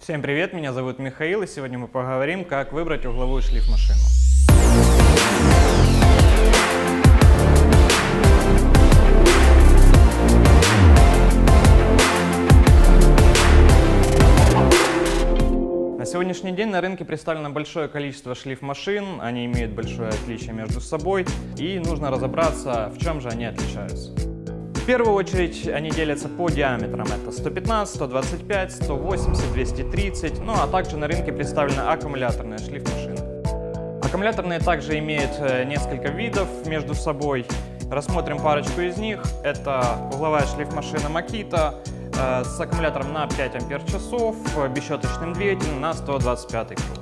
Всем привет, меня зовут Михаил, и сегодня мы поговорим, как выбрать угловую шлифмашину. На сегодняшний день на рынке представлено большое количество шлифмашин, они имеют большое отличие между собой, и нужно разобраться, в чем же они отличаются. В первую очередь они делятся по диаметрам. Это 115, 125, 180, 230, ну а также на рынке представлены аккумуляторные шлифмашины. Аккумуляторные также имеют несколько видов между собой. Рассмотрим парочку из них. Это угловая шлифмашина Makita с аккумулятором на 5 ампер-часов, бесщеточным двигателем на 125 круг.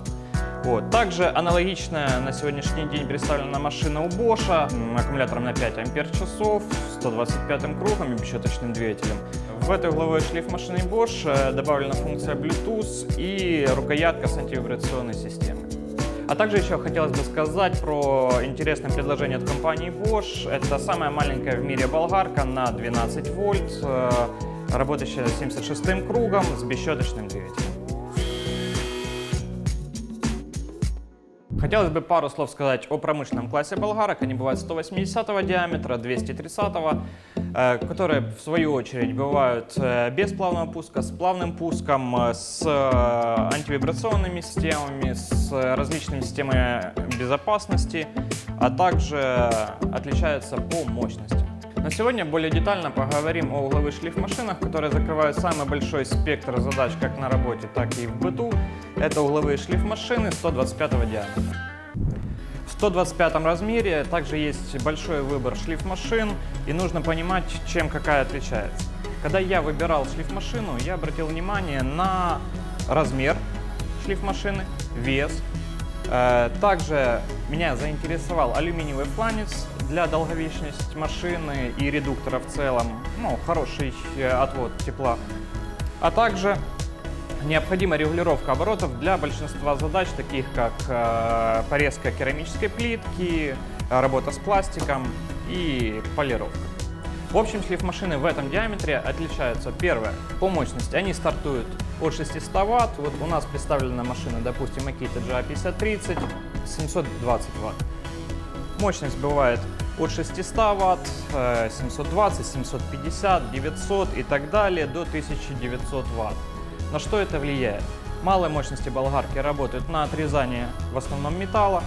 Вот. Также аналогичная на сегодняшний день представлена машина у Bosch, аккумулятором на 5 ампер-часов, 125 кругом и бесщеточным двигателем. В этой угловой шлифмашине Bosch добавлена функция Bluetooth и рукоятка с антивибрационной системой. А также еще хотелось бы сказать про интересное предложение от компании Bosch. Это самая маленькая в мире болгарка на 12 вольт, работающая 76 кругом с бесщеточным двигателем. Хотелось бы пару слов сказать о промышленном классе болгарок. Они бывают 180 диаметра, 230, которые в свою очередь бывают без плавного пуска, с плавным пуском, с антивибрационными системами, с различными системами безопасности, а также отличаются по мощности. На сегодня более детально поговорим о угловых шлифмашинах, которые закрывают самый большой спектр задач как на работе, так и в быту. Это угловые шлифмашины 125 диаметра. В 125 размере также есть большой выбор шлифмашин, и нужно понимать, чем какая отличается. Когда я выбирал шлифмашину, я обратил внимание на размер шлифмашины, вес. Также меня заинтересовал алюминиевый фланец для долговечности машины и редуктора в целом, хороший отвод тепла. А также необходима регулировка оборотов для большинства задач, таких как порезка керамической плитки, работа с пластиком и полировка. В общем, шлифмашины в этом диаметре отличаются. Первое, по мощности. Они стартуют от 600 Вт. Вот у нас представлена машина, допустим, Makita GA5030, 720 Вт. Мощность бывает от 600 Вт, 720, 750, 900 и так далее до 1900 Вт. На что это влияет? Малые мощности болгарки работают на отрезание в основном металла.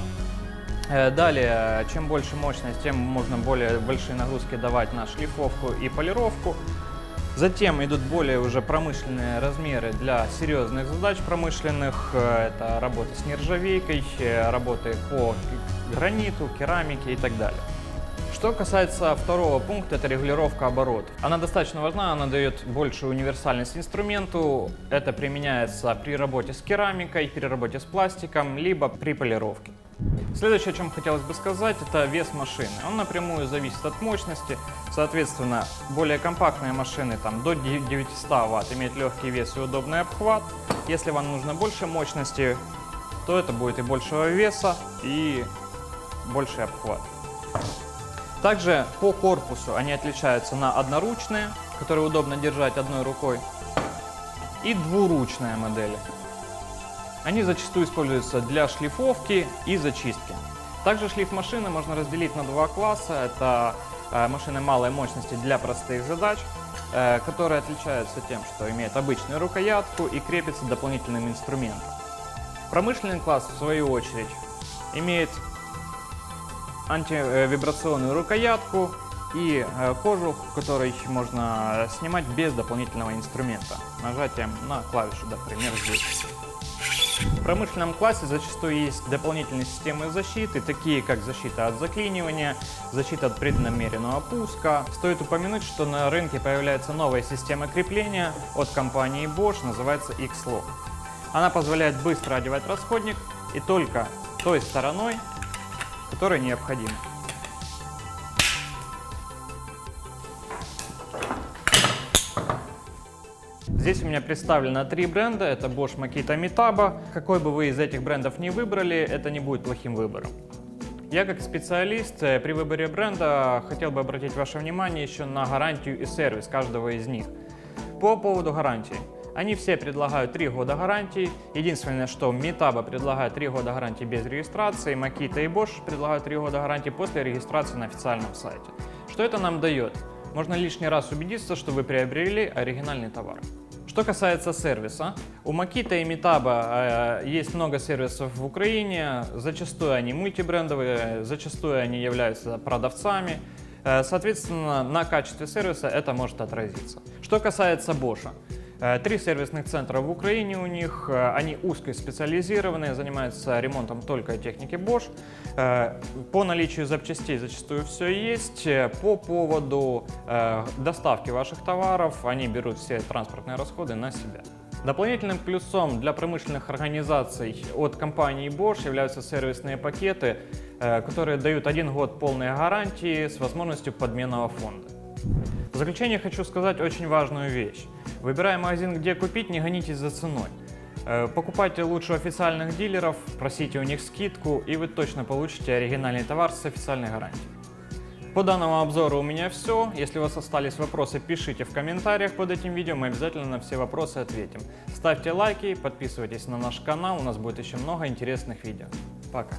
Далее, чем больше мощность, тем можно более большие нагрузки давать на шлифовку и полировку. Затем идут более уже промышленные размеры для серьезных задач промышленных. Это работы с нержавейкой, работы по граниту, керамике и так далее. Что касается второго пункта, это регулировка оборотов. Она достаточно важна, она дает большую универсальность инструменту. Это применяется при работе с керамикой, при работе с пластиком, либо при полировке. Следующее, о чем хотелось бы сказать, это вес машины. Он напрямую зависит от мощности. Соответственно, более компактные машины до 900 Вт имеют легкий вес и удобный обхват. Если вам нужно больше мощности, то это будет и большего веса, и больший обхват. Также по корпусу они отличаются на одноручные, которые удобно держать одной рукой, и двуручные модели. Они зачастую используются для шлифовки и зачистки. Также шлифмашины можно разделить на два класса. Это машины малой мощности для простых задач, которые отличаются тем, что имеют обычную рукоятку и крепятся дополнительным инструментом. Промышленный класс, в свою очередь, имеет антивибрационную рукоятку и кожух, который можно снимать без дополнительного инструмента, нажатием на клавишу, например, здесь. В промышленном классе зачастую есть дополнительные системы защиты, такие как защита от заклинивания, защита от преднамеренного пуска. Стоит упомянуть, что на рынке появляется новая система крепления от компании Bosch, называется X-Lock. Она позволяет быстро одевать расходник и только той стороной, которая необходима. Здесь у меня представлено 3 бренда, это Bosch, Makita, Metabo. Какой бы вы из этих брендов ни выбрали, это не будет плохим выбором. Я как специалист при выборе бренда хотел бы обратить ваше внимание еще на гарантию и сервис каждого из них. По поводу гарантии. Они все предлагают 3 года гарантии. Единственное, что Metabo предлагает 3 года гарантии без регистрации, Makita и Bosch предлагают 3 года гарантии после регистрации на официальном сайте. Что это нам дает? Можно лишний раз убедиться, что вы приобрели оригинальный товар. Что касается сервиса, у Makita и Metabo есть много сервисов в Украине, зачастую они мультибрендовые, зачастую они являются продавцами, соответственно, на качестве сервиса это может отразиться. Что касается Bosch, 3 сервисных центра в Украине у них, они узкоспециализированные, занимаются ремонтом только техники Bosch. По наличию запчастей зачастую все есть. По поводу доставки ваших товаров, они берут все транспортные расходы на себя. Дополнительным плюсом для промышленных организаций от компании Bosch являются сервисные пакеты, которые дают 1 год полной гарантии с возможностью подменного фонда. В заключение хочу сказать очень важную вещь. Выбирая магазин, где купить, не гонитесь за ценой. Покупайте лучше у официальных дилеров, просите у них скидку, и вы точно получите оригинальный товар с официальной гарантией. По данному обзору у меня все. Если у вас остались вопросы, пишите в комментариях под этим видео, мы обязательно на все вопросы ответим. Ставьте лайки, подписывайтесь на наш канал, у нас будет еще много интересных видео. Пока!